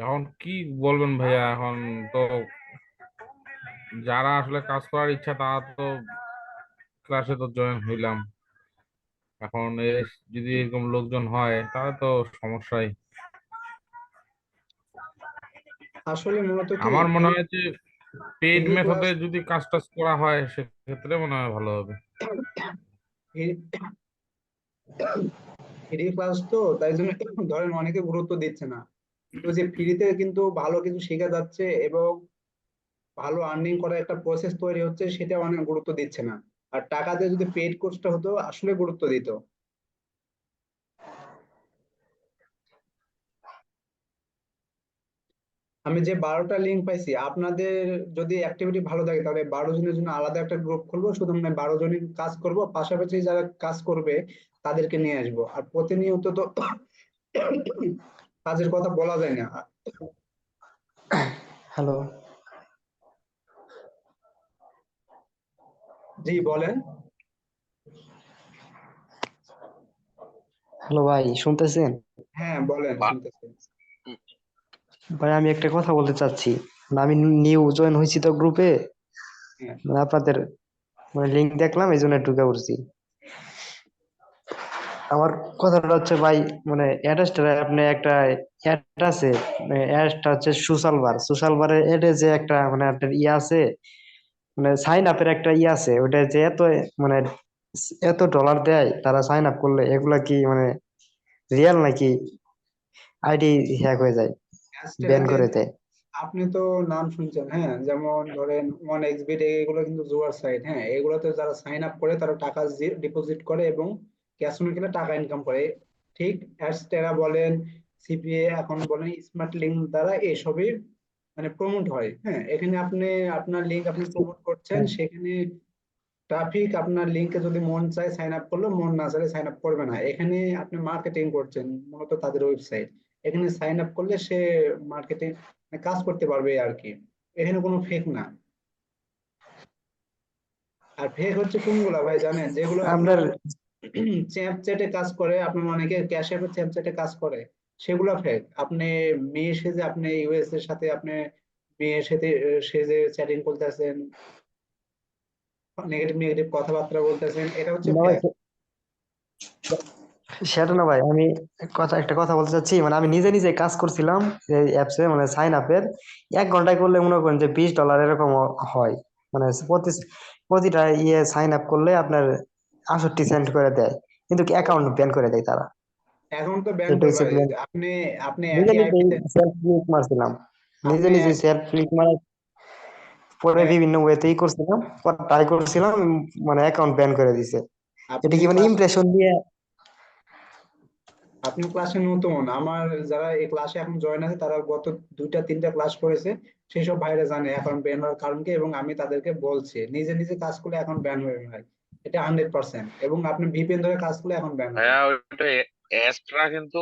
এখন কি বলবেন ভাইয়া? এখন তো যারা আসলে কাজ করার ইচ্ছা তারা তো ক্লাসে তো জয়েন হইলাম। এখন যদি এরকম লোকজন হয় তাহলে তো সমস্যাই। আসলে মূলত কি আমার মনে হয় যে পেইড ফ্রি ক্লাস মেথডে যদি কাজ টাজ করা হয় সেক্ষেত্রে মনে হয় ভালো হবে। ফ্রি ক্লাস তো তাই জন্য ধরেন অনেকে গুরুত্ব দিচ্ছে না। তো যে ফ্রিতে কিন্তু ভালো কিছু শেখা যাচ্ছে এবং ভালো আর্নিং করার একটা প্রসেস তৈরি হচ্ছে, সেটা অনেক গুরুত্ব দিচ্ছে না। আর টাকা দিয়ে যদি পেইড কোর্সটা হতো আসলে গুরুত্ব দিত। আমি যে 12টা লিঙ্ক পাইছি, আপনাদের যদি অ্যাক্টিভিটি ভালো থাকে তাহলে 12 জনের জন্য আলাদা একটা গ্রুপ খুলবো, শুধু মানে 12 জনই কাজ করব, পাশাপাশি যারা কাজ করবে তাদেরকে নিয়ে আসবো। আর প্রতিনিয়ত তো কাজের কথা বলা যায় না। হ্যালো। জি বলেন। হ্যালো ভাই, শুনতেছেন? হ্যাঁ বলেন, শুনতেছি। ভাই আমি একটা কথা বলতে চাচ্ছি। আমি নিউ জয়েন হয়েছি তো গ্রুপে। হ্যাঁ আপনাদের লিঙ্ক দেখলাম, এই জন্য ঢুকে পড়ছি। আমার কথাটা হচ্ছে ভাই, অ্যাড্রেসটা আপনি একটা অ্যাড আছে। অ্যাডটা হচ্ছে সোশ্যাল বার, সোশ্যাল বারের অ্যাডে যে একটা আপনার আছে, সাইন আপের একটা আছে, ওটা যে মানে এত ডলার দেয় তারা সাইন আপ করলে, এগুলা কি রিয়েল নাকি আইডি হ্যাক হয়ে যায়, ব্যান অ্যাস্টেরাতে করে দেয়? আপনি তো নাম শুনছেন, হ্যাঁ, যেমন ধরেন ওয়ান এক্সবিট, এগুলো কিন্তু জুয়ার সাইট। হ্যাঁ, এগুলোতে যারা সাইন আপ করে তারা টাকা ডিপোজিট করে এবং ক্যাশ অন গেলে টাকা ইনকাম করে। ঠিক অ্যাস্টেরা বলেন, সিপিএ এখন বলেন, স্মার্ট লিঙ্ক দ্বারা এসবই মানে প্রমোট হয়। হ্যাঁ, এখানে আপনি আপনার লিঙ্ক আপনি প্রমোট করছেন, সেখানে ট্রাফিক আপনার লিঙ্কে যদি মন চায় সাইন আপ করলো, মন না চাইলে সাইন আপ করবে না। এখানে আপনি মার্কেটিং করছেন মূলত তাদের ওয়েবসাইট, এখানে সাইন আপ করলে সে মার্কেটিং কাজ করতে পারবে আর কি। এখানে কোনো ফেক না। আর ফেক হচ্ছে কোনগুলা ভাই জানেন? যেগুলো আপনার আপনার চ্যাটে কাজ করে, আপনার অনেকে ক্যাশ অ্যাপে চ্যাটে কাজ করে, সেগুলো ফেক। আপনি মেয়ে সেজে আপনি ইউএস এর সাথে আপনি মেয়ের সাথে সেজে চ্যাটিং করতেছেন, নেগেটিভ নেগেটিভ কথাবার্তা বলতেছেন, এটা হচ্ছে না ভাই, ফেক। সেটা না ভাই, আমি একটা কথা বলতে চাচ্ছি। আমি নিজে নিজে কাজ করছিলাম এই অ্যাপসে, সাইন আপের। 1 ঘন্টায় করলে মনে করেন যে $20 এরকম হয়। প্রতি প্রতিটা সাইন আপ করলে আপনার 68 সেন্ট করে দেয়, কিন্তু অ্যাকাউন্ট ব্যান করে দেয় তারা। এখন তো ব্যান এটা করবে। হচ্ছে plan। আপনি আপনি নিজে একই নিজেই আইপিতে সেলফ ক্লিক মারছিলাম, নিজে আপনি নিজে সেলফ ক্লিক মারা পরে এক- বিভিন্ন ওয়েতেই করছিলাম, ট্রাই করছিলাম, অ্যাকাউন্ট ব্যান করে দিছে। এটা আপনি কি ক্লাস ইমপ্রেশন দিয়ে? আপনি ক্লাসে নতুন। আমার যারা এই ক্লাসে এখন জয়েন আছে তারা গত 2টা 3টা ক্লাস করেছে, সেই সব ভাইরা জানে এখন ব্যান হওয়ার কারণ কি, এবং আমি তাদেরকে বলছি নিজে নিজে কাজ করলে এখন ব্যান হয়ে যায়। এটা 100%। এবং আপনি ভিপিএন ধরে কাজ করলে এখন ব্যান হবে। ভাইয়া ওইটা এক্সট্রা কিন্তু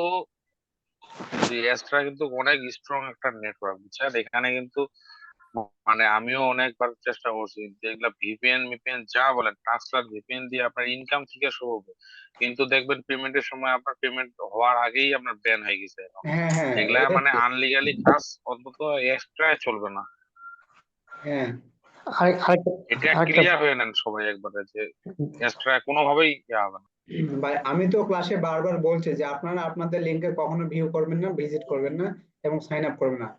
এক্সট্রা কিন্তু অনেক স্ট্রং একটা নেটওয়ার্ক, বুঝছেন? এখানে কিন্তু আমিও অনেকবার চেষ্টা করছি, যেগুলা ভিপিএন মিপিএন যা বলেন, ট্রান্সফার ভিপিএন দিয়ে আপনার ইনকাম থেকে শুরু হবে, কিন্তু দেখবেন পেমেন্টের সময় আপনার পেমেন্ট হওয়ার আগেই আপনার ব্যান হয়ে গেছে এখন। হ্যাঁ হ্যাঁ এগুলা এটা আনলিগালি কাজ অন্তত এক্সট্রা চলবে না। হ্যাঁ আরেকটা এটা আরেকটা ক্লিয়ার হয়ে নেন সবাই একবারে, যে এক্সট্রা কোনোভাবেই ইয়ে হবে না। ভাই, আমি তো ক্লাসে বারবার বলছি যে আপনারা আপনাদের লিঙ্কে কখনো ভিউ করবেন না, ভিজিট করবেন না এবং সাইন আপ করবেন না।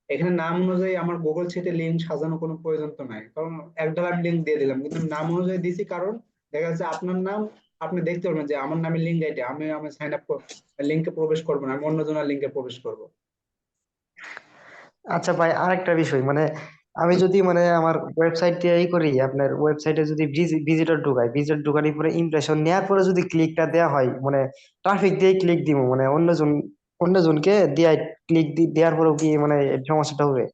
এখানে নাম অনুযায়ী আমার গুগল শিটে লিঙ্ক সাজানো কোনো প্রয়োজন তো নাই, কারণ একডাল আমি লিঙ্ক দিয়ে দিলাম, কিন্তু নাম অনুযায়ী দিছি কারণ দেখা যাচ্ছে আপনার নাম, আপনি দেখতে পারবেন যে আমার নামে লিঙ্ক এটা, আমি আমি সাইন আপ লিঙ্কে প্রবেশ করবো না, আমি অন্যজনের লিঙ্কে প্রবেশ করবো। আচ্ছা ভাই, আরেকটা বিষয়, আমি যদি আমার ওয়েবসাইট দিয়ে করি, আপনার ওয়েবসাইটে যদি ভিজিটর ঢুকাই, ভিজিটর ঢুকানোর পরে ইমপ্রেশন নেওয়ার পরে যদি ক্লিকটা দেওয়া হয়, ট্রাফিক দিয়ে ক্লিক দিব, অন্যজনকে দিয়ে ক্লিক দেওয়ার পরেও কি এই সমস্যাটা হবে?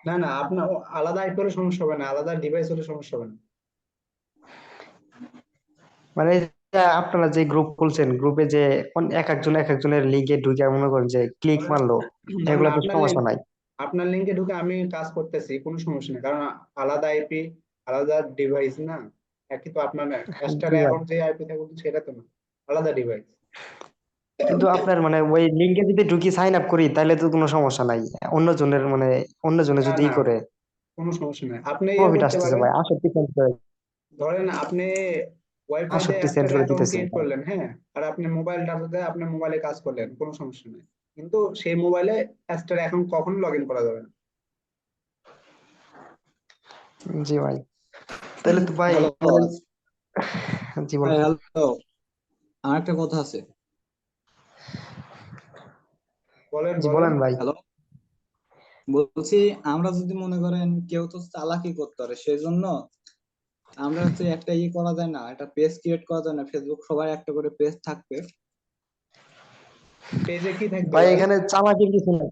না না, আপনার আলাদা আইপি হলে সমস্যা হবে না, আলাদা ডিভাইস হলে সমস্যা হবে না। এই যে আপনারা যে গ্রুপ খুলছেন, গ্রুপে যে এক একজন এক একজনের লিঙ্কে ঢুকে মনে করেন যে ক্লিক ধরেন মারলো, ধরেন এগুলো তো আপনার লিঙ্ক, সমস্যা নাই? আপনার লিঙ্কে ঢুকে আমি কাজ করতেছি, কোনো সমস্যা নেই, কারণ আলাদা আইপি, আলাদা ডিভাইস না। একই তো আপনার জি অ্যাস্টারে ভাই। এখন যে আইপি থাকে সেটা তো না, আলাদা ডিভাইস। কিন্তু আপনার মানে ওই লিঙ্কে যদি ঢুকি সাইন আপ করি তাহলে তো কোনো সমস্যা নাই। অন্যজনের মানে অন্যজনে না যদি না, করে কোনো সমস্যা নেই, আপনি ইয়ে প্রফিট করতে আসতেছে পারেন। ভাই 68 সেন্ট করে। ধরেন আপনি ওয়াইফাইতে 68 সেন্ট একটা করে অ্যাকাউন্ট দিতেছে ক্রিয়েট ভাই। করলেন, হ্যাঁ, আর আপনি মোবাইল ডাটাতে আপনার মোবাইলে কাজ করলেন, কোনো সমস্যা নেই, কিন্তু সেই মোবাইলে এক্সট্রা অ্যাকাউন্ট কখনো লগ ইন করা যাবে না। জি ভাই, তাহলে তো ভাই হ্যালো। জি হ্যাঁ, বলেন। হ্যালো। আমার একটা কথা আছে। বলেন জি বলেন। বলেন ভাই। হ্যালো, বলছি আমরা যদি মনে করেন কেউ তো চালাকি করতে পারে, সেই জন্য আমরা হচ্ছে একটা করা যায় না, একটা পেজ ক্রিয়েট করা যায় না, ফেসবুক সবার একটা করে পেজ থাকবে। পেজে কি থাকবে ভাই ভাই? এখানে চালাকির কিছু নাই,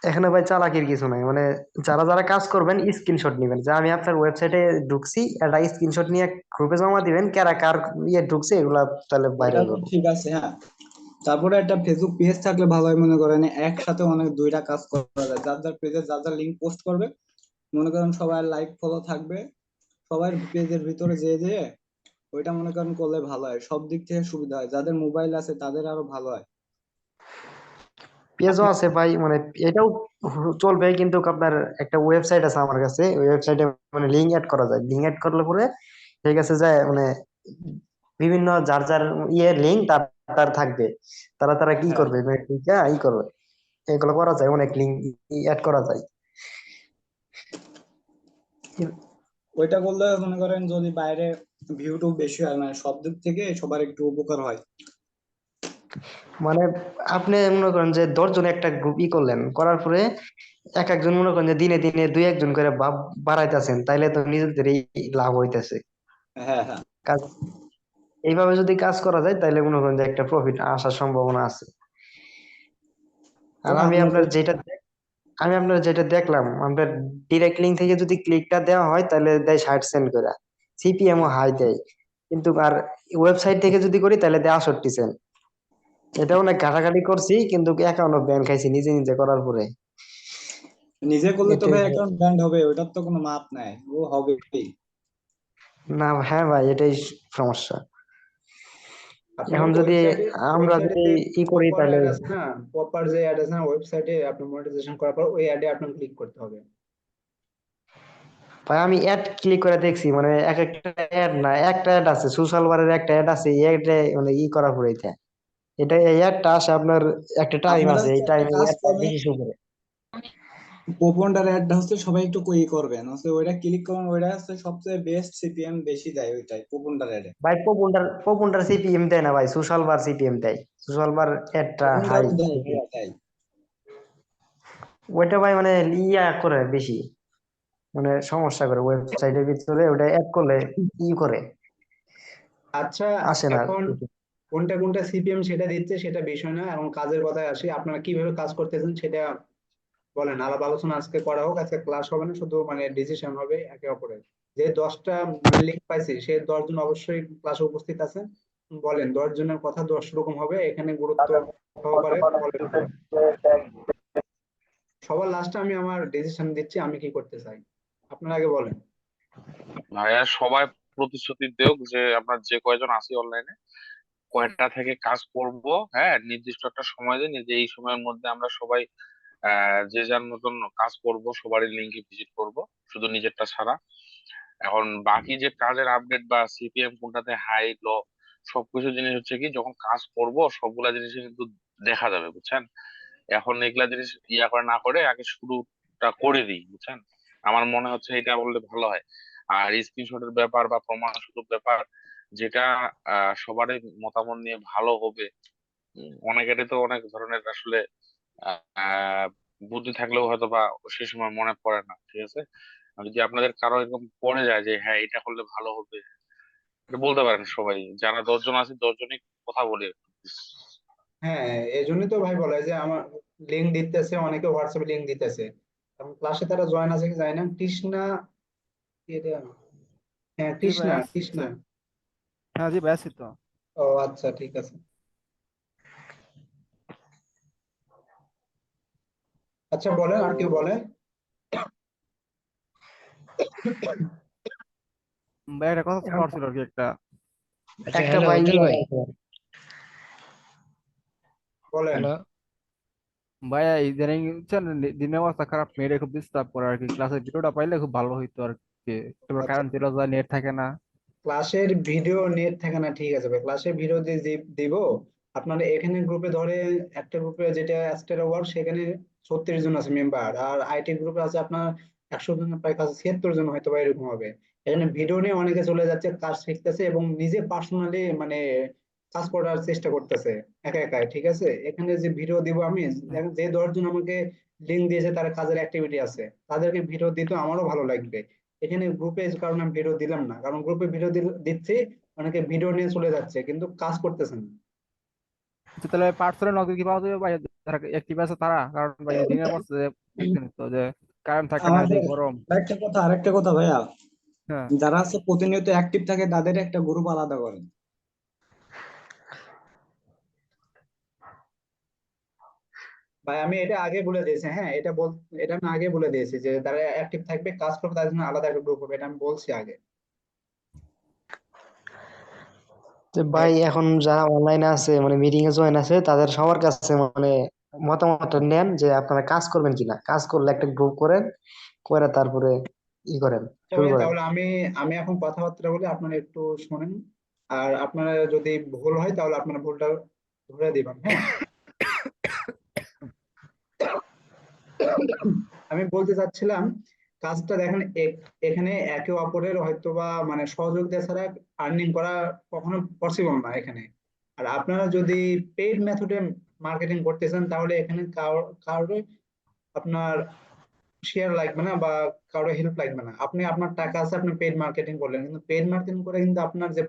এখানে ভাই চালাকির কিছু নাই, মানে যারা যারা কাজ করবেন স্ক্রিনশট নিবেন, যে আমি আপনার ওয়েবসাইটে ঢুকছি একটা স্ক্রিনশট নিয়ে গ্রুপে জমা দিবেন, কারা কার ইয়ে ঢুকছে এগুলা তাহলে ওইটা ভাইরাল তো করবো। ঠিক আছে, হ্যাঁ। তারপরে একটা ফেসবুক পেজ থাকলে ভালো হয়, মনে করেন একসাথে অনেক দুইটা কাজ করা যায়, যার যার পেজে যার যার লিঙ্ক পোস্ট করবে, মনে করেন সবাই লাইক ফলো থাকবে, সবার পেজের ভিতরে যেয়ে যেয়ে ওইটা মনে করেন করলে ভালো হয়, সব দিক থেকে সুবিধা হয়, যাদের মোবাইল আছে তাদের আরো ভালো হয়। পেজও আপনি আছে ভাই, মানে এটাও চলবে, কিন্তু আপনার একটা ওয়েবসাইট আছে আমার কাছে, ওই ওয়েবসাইটে মানে লিঙ্ক অ্যাড করা যায়, লিঙ্ক অ্যাড করলে পরে ঠিক আছে যায় মানে বিভিন্ন যার যার ইয়ে লিঙ্ক তার তার থাকবে, তারা তারা কি হ্যাঁ, করবে মানে ই করবে, এগুলো করা যায়, অনেক লিঙ্ক অ্যাড করা যায়। ওইটা করলে মনে করেন যদি বাইরে ভিউ টু বেশি হয়, মানে সব দিক থেকে সবার একটু উপকার হয়। মানে আপনি মনে করেন যে 10 জন একটা গ্রুপ করলেন, করার পরে এক একজন মনে করেন যে দিনে দিনে দুই একজন করে ভাব বাড়াইতেছেন, তাইলে তো নিজেদেরই লাভ হইতেছে। হ্যাঁ, হ্যাঁ। কাজ এইভাবে যদি কাজ করা যায় তাহলে মনে করেন যে একটা প্রফিট আসার সম্ভাবনা আছে। আর তো আপনাদের আমি আপনার যেটা দেখলাম, আপনার ডিরেক্ট লিঙ্ক থেকে যদি ক্লিকটা দেওয়া হয় তাহলে দেয় 60 সেন্ট করে, সিপিএম ও হাই দেয়, কিন্তু আর ওয়েবসাইট থেকে যদি করি তাহলে দেয় 68 সেন্ট। এটা অনেক ঘাটাঘাটি করছি, কিন্তু অ্যাকাউন্ট ব্যান খাইছি নিজে নিজে করার পরে। নিজে করলে তো এটাই ভাই ভাই। অ্যাকাউন্ট ব্যান্ড হবে, ওটার তো কোনো মাপ নাই, ও হবেই। না হ্যাঁ ভাই, এটাই সমস্যা। আপনার এখন যদি ওয়েবসাইটে আমরা ওয়েবসাইটে যদি যে করি প্রপার তাহলে অ্যাড আছে না, প্রপার যে অ্যাড আছে না ওয়েবসাইটে, আপনি মনিটাইজেশন করার পর ওই অ্যাডে আপনার ক্লিক করতে হবে। ভাই আমি অ্যাড ক্লিক করে দেখছি, মানে এক একটা অ্যাড না, একটা অ্যাড আছে সোশ্যাল বারের একটা অ্যাড আছে, এই অ্যাডে মানে করার পরে এটা এই অ্যাডটা আসে আপনার একটা টাইম আপনারা আছে, এই হচ্ছে একটা টাইমে কাজ অ্যাডটা করবেন, বেশি শো করে। কুপনটার অ্যাডটা হচ্ছে সবাই একটু করবেন, হচ্ছে ওইটা ক্লিক করুন, ওইটা হচ্ছে সবচেয়ে বেস্ট সিপিএম বেশি দেয় ওইটাই, কুপনটার অ্যাডে। ভাই পপুলার সিপিএম দেয় না ভাই, সোশ্যাল বার সিপিএম দেয়, সোশ্যাল বার অ্যাডটা হাই। কুপনটারও দেয় ভাইয়া, দেয়। ওইটা ভাই মানে করে বেশি, মানে সমস্যা করে ওয়েবসাইটের ভিতরে ওটা অ্যাড করলে করে আচ্ছা, আসে না। এখন কোনটা কোনটা সিপিএম সেটা দিচ্ছে সেটা বিষয় না, এখন কাজের কথায় আসি, আপনারা কিভাবে কাজ করতেছেন সেটা বলেন, আলাপ আলোচনা আজকে করা হোক, আজকে ক্লাস হবে না, শুধু মানে ডিসিশন হবে একে অপরের। যে 10টা মানে লিঙ্ক পাইছি সে 10 জন অবশ্যই ক্লাসে উপস্থিত আছেন, বলেন 10 জনের কথা 10 রকম হবে, এখানে গুরুত্ব সহকারে বলেন। সবার লাস্টে আমি আমার ডিসিশন দিচ্ছি আমি কি করতে চাই, আপনারা আগে বলেন। ভাইয়া সবাই প্রতিশ্রুতি দেওক যে আমরা যে কয়জন আছি অনলাইনে কয়টা থেকে কাজ করব। হ্যাঁ, নির্দিষ্ট একটা সময় দিয়ে যে এই সময়ের মধ্যে আমরা সবাই যে যার মতন কাজ করব, সবারই লিঙ্কে ভিজিট করব, শুধু নিজেরটা ছাড়া। এখন বাকি যে কাজের আপডেট বা সিপিএম কোনটাতে হাই লো সবকিছু জিনিস হচ্ছে কি যখন কাজ করব সবগুলা জিনিস কিন্তু দেখা যাবে, বুঝছেন। এখন এগুলা জিনিস করে না করে আগে শুরুটা করে দিই, বুঝছেন। আমার মনে হচ্ছে এটা বললে ভালো হয়। আর স্ক্রিনশটের ব্যাপার বা প্রমাণ স্বরূপ ব্যাপার যেটা সবারই মতামত নিয়ে ভালো হবে। অনেকেরই তো অনেক ধরনের আসলে আহ বুদ্ধি থাকলেও হয়তো বা সেই সময় মনে পড়ে না, ঠিক আছে। আর যদি আপনাদের কারো এরকম পড়ে যায় যে হ্যাঁ এটা করলে ভালো হবে, এটা বলতে পারেন সবাই, যারা 10 জন আছে 10 জনই কথা বলে। হ্যাঁ, এই জন্যই তো ভাই বলে যে আমার লিঙ্ক দিতেছে, অনেকে হোয়াটসঅ্যাপে লিঙ্ক দিতেছে, এবং ক্লাসে তারা জয়েন আছে কি যায় না, তৃষ্ণা কে রে? হ্যাঁ, জি ভাই তৃষ্ণা আসছে। তৃষ্ণা। হ্যাঁ জি ভাই আছি তো। ও আচ্ছা, ঠিক আছে। আচ্ছা বলেন, আর কেউ বলেন। ভাই একটা কথা এখন কওয়ার ছিল আর কি একটা। আচ্ছা, একটা হ্যালো ভাই উজ্জ্বল ভাই। বলেন। হ্যালো। ভাইয়া ইদানিং বুঝছেন দিনের অবস্থা খারাপ, মেয়েরা খুব ডিস্টার্ব করে আর কি। ক্লাসের ভিডিওটা পাইলে খুব ভালো হইতো আর কি। তারপর আচ্ছা, কারেন্ট চলে যায়, নেট থাকে না। ক্লাসের ভিডিও নেট থাকে না, ঠিক আছে ভাই, ক্লাসের ভিডিও দিব। আপনারা এখানে গ্রুপে ধরে, একটা গ্রুপে যেটা অ্যাস্টের ওয়ার্ক, সেখানে 36 জন আছে মেম্বার, আর আইটি গ্রুপে আছে আপনার 100 জন, প্রায় কাছে 76 জন হয়তো বা এরকম হবে। এখানে ভিডিও নিয়ে অনেকে চলে যাচ্ছে, কাজ শিখতেছে এবং নিজে পার্সোনালি মানে কাজ করার চেষ্টা করতেছে একা একাই, ঠিক আছে। এখানে যে ভিডিও দিব আমি, দেখেন যে 10 জন আমাকে লিঙ্ক দিয়েছে, তার কাজের অ্যাক্টিভিটি আছে, তাদেরকে ভিডিও দিতে আমারও ভালো লাগবে। এখানে গ্রুপে কারণ আমি ভিডিও দিলাম না, কারণ গ্রুপে ভিডিও দিচ্ছি, অনেকে ভিডিও নিয়ে চলে যাচ্ছে কিন্তু কাজ করতেছে না। আচ্ছা, তাহলে পার্সোনাল নক কি পাওয়া যাবে ভাই? যারা অ্যাক্টিভ আছে তারা, কারণ ভাই দিনের পর বুঝছেন তো যে কারেন্ট থাকে না, আমাদের এদিকে গরম। আরেকটা কথা ভাইয়া, হ্যাঁ যারা আছে প্রতিনিয়ত অ্যাক্টিভ থাকে তাদের একটা গ্রুপ আলাদা করেন। ভাই আমি এটা আগে বলে দিয়েছি, হ্যাঁ এটা আমি আগে বলে দিয়েছি যে তারা অ্যাক্টিভ থাকবে, কাজ করবে, তাদের জন্য আলাদা একটা গ্রুপ হবে, এটা আমি বলছি আগে। যে ভাই ভাই এখন যারা অনলাইনে আছে মানে মিটিং এ জয়েন আছে তাদের সবার কাছে মানে মতামত নেন যে আপনারা কাজ করবেন কিনা, কাজ করলে একটা গ্রুপ করেন, করে তারপরে ই করেন, আচ্ছা শুরু ভাই, করেন। তাহলে আমি আমি এখন কথাবার্তা বলি, আপনারা একটু শোনেন। আর আপনারা যদি ভুল হয় তাহলে আপনারা ভুলটা ধরে দিবেন, হ্যাঁ। আমি বলতে চাচ্ছিলাম, কাজটা দেখেন এখানে একে অপরের হয়তোবা মানে সহযোগিতা ছাড়া আর্নিং করা কখনো পসিবল না এখানে। আর আপনারা যদি পেইড মেথডে মার্কেটিং করতে চান, তাহলে এখানে কারোর আপনার শেয়ার লাগবে না বা কারো হেল্প লাগবে না। আপনি আপনার টাকা আছে, আপনি পেইড মার্কেটিং করলেন, কিন্তু পেইড মার্কেটিং করে কিন্তু আপনার যে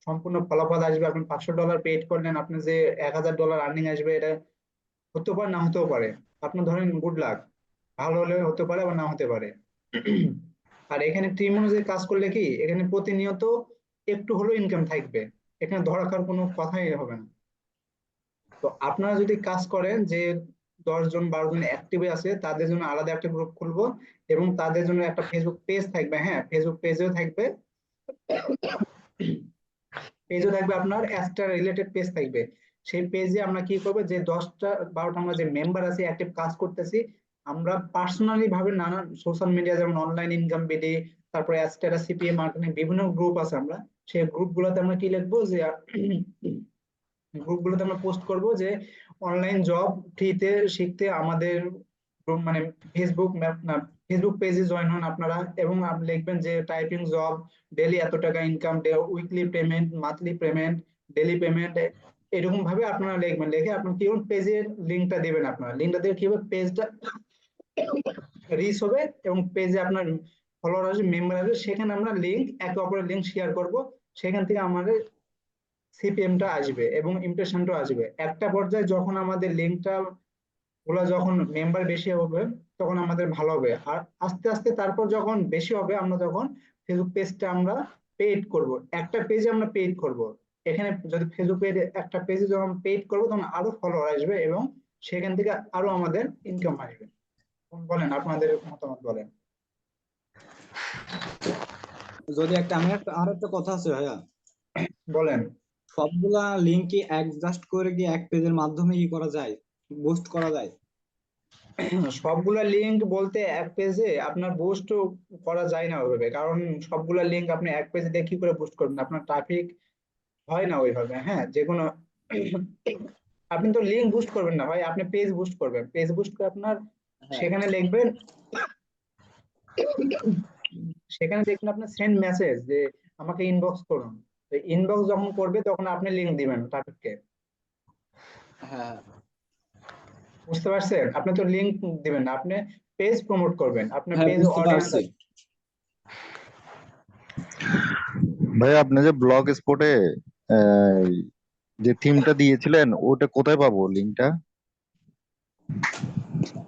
সম্পূর্ণ ফলাফল আসবে, আপনি $500 পেইড করলেন, আপনি যে $1000 আর্নিং আসবে, এটা হতেও পারে, না হতেও পারে। আপনার ধরেন গুড লাক, ভালো হলে হতে পারে আবার না হতে পারে। আর এখানে টিম অনুযায়ী কাজ করলে কি, এখানে প্রতিনিয়ত একটু হলেও ইনকাম থাকবে, এখানে ধরা খাওয়ার কোনো কথাই হবে না। তো আপনারা যদি কাজ করেন যে 10 জন 12 জন অ্যাক্টিভে আছে, তাদের জন্য আলাদা একটা গ্রুপ খুলবো, এবং তাদের জন্য একটা ফেসবুক পেজ থাকবে, হ্যাঁ, ফেসবুক পেজেও থাকবে, আপনার অ্যাস্টার রিলেটেড পেজ থাকবে। সেই পেজে আমরা কি করবো, যে 10টা 12টা আমরা যে মেম্বার আছি, অ্যাক্টিভ কাজ করতেছি, আমরা পার্সোনালি ভাবে নানান সোশ্যাল মিডিয়া, যেমন অনলাইন ইনকাম বিডি, তারপরে অ্যাস্টারা সিপিএ মার্কেটিং, বিভিন্ন গ্রুপ আছে, আমরা সেই গ্রুপগুলোতে আমরা কি লিখবো, যে গ্রুপগুলোতে আমরা পোস্ট করব যে অনলাইন জব ফ্রিতে শিখতে আমাদের মানে ফেসবুক না, ফেসবুক পেজে জয়েন হন আপনারা, এবং আপনি লিখবেন যে টাইপিং জব, ডেলি এত টাকা income, weekly payment, monthly payment, daily payment, এরকম ভাবে আপনারা লিখবেন। লিখে আপনার কি পেজের লিঙ্কটা দিবেন, আপনারা লিঙ্কটা দিয়ে কি হবে, পেজটা রিচ হবে এবং পেজে আপনার ফলোয়ার আসবে, মেম্বার আসবে, সেখানে আমরা লিঙ্ক, একে অপরের লিঙ্ক শেয়ার করব, সেখান থেকে আমাদের সিপিএমটা আসবে এবং ইমপ্রেশনটা আসবে। একটা পর্যায়ে যখন আমাদের লিঙ্কটা গুলো, যখন মেম্বার বেশি হবে, তখন আমাদের ভালো হবে। আর আস্তে আস্তে তারপর যখন বেশি হবে, আমরা তখন ফেসবুক পেজটা আমরা পেইড করব, একটা পেজে আমরা পেইড করব। এখানে যদি ফেসবুক পেজ, একটা পেজে যখন পেইড করবো, তখন আরো ফলোয়ার আসবে এবং সেখান থেকে আরো আমাদের ইনকাম আসবে। বলেন, আপনাদের মতামত বলেন। যদি একটা আমি একটা আর একটা কথা আছে ভাইয়া, বলেন। সবগুলা লিঙ্ক কি অ্যাডজাস্ট করে কি এক পেজের মাধ্যমে কি করা যায়, বুস্ট করা যায়? সবগুলা লিঙ্ক বলতে এক পেজে আপনার বুস্ট করা যায় না ওইভাবে, কারণ সবগুলা লিঙ্ক আপনি এক পেজে দিয়ে কি করে বুস্ট করবেন, আপনার ট্রাফিক হয় না ওইভাবে, হ্যাঁ। যে কোনো আপনি তো লিঙ্ক বুস্ট করবেন না ভাই, আপনি পেজ বুস্ট করবেন, পেজ বুস্ট করে আপনার হ্যাঁ, সেখানে লিখবেন, সেখানে দেখবেন আপনার সেন্ড মেসেজ, যে আমাকে ইনবক্স করুন। ইনবক্স যখন করবে তখন আপনি লিঙ্ক দিবেন ট্রাফিককে, হ্যাঁ, বুঝতে পারছেন। আপনি তো লিঙ্ক দিবেন না, আপনি পেজ প্রমোট করবেন, আপনার হ্যাঁ, পেজ বুঝতে অডিয়েন্স পারছি। আছে। ভাই আপনি যে ব্লগ স্পটে যে থিমটা দিয়েছিলেন ওটা কোথায় পাবো লিঙ্কটা?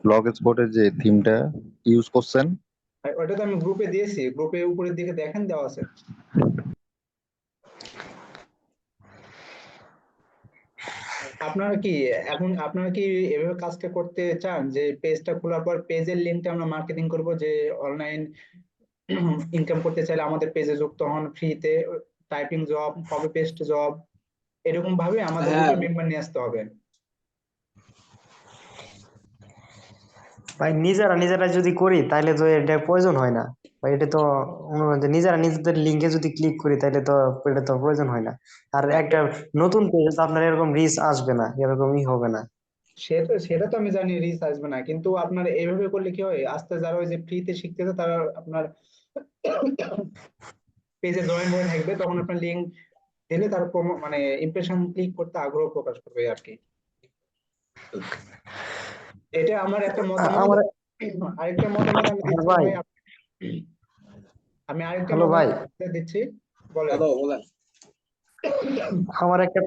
ব্লগ স্পটের যে থিমটা ইউজ করছেন? আর ওটা তো আমি গ্রুপে দিয়েছি, গ্রুপে উপরের দিকে দেখেন দেওয়া আছে। আপনারা কি এখন আপনারা কি এভাবে কাজটা করতে চান, যে পেজটা খোলার পর পেজের লিঙ্কটা আমরা মার্কেটিং করব, যে অনলাইন ইনকাম করতে চাইলে আমাদের পেজে যুক্ত হন ফ্রিতে, typing job, copy paste job, এরকম ভাবে আমাদের হ্যাঁ, গ্রুপে মেম্বার নিয়ে আসতে হবে। ভাই নিজেরা নিজেরা যদি করি তাহলে তো এটা প্রয়োজন হয় না ভাই। এটা তো মনে করেন যে নিজেরা নিজেদের লিঙ্কে যদি ক্লিক করি তাহলে তো এটা তো প্রয়োজন হয় না। আর একটা নতুন পেজে তো আপনার এরকম রিচ আসবে না, এরকমই হবে না। সেটা তো আমি জানি রিস্ক আসবে না, কিন্তু আপনার এইভাবে করলে কি হয়, আস্তে যারা ওই যে ফ্রিতে শিখতেছে তারা আপনার পেজে জয়েন হয়ে থাকবে, তখন আপনার লিঙ্ক দিলে তার মানে ইমপ্রেশন ক্লিক করতে আগ্রহ প্রকাশ করবে আর কি। এটা আমার একটা মতামত। আমার আরেকটা মতামত আমি হ্যাঁ দিচ্ছি ভাই। ভাই, আমি আরেকটা হ্যালো ভাই, মতামত আপনাদের দিচ্ছি, বলেন। হ্যালো বলেন। আমার একটা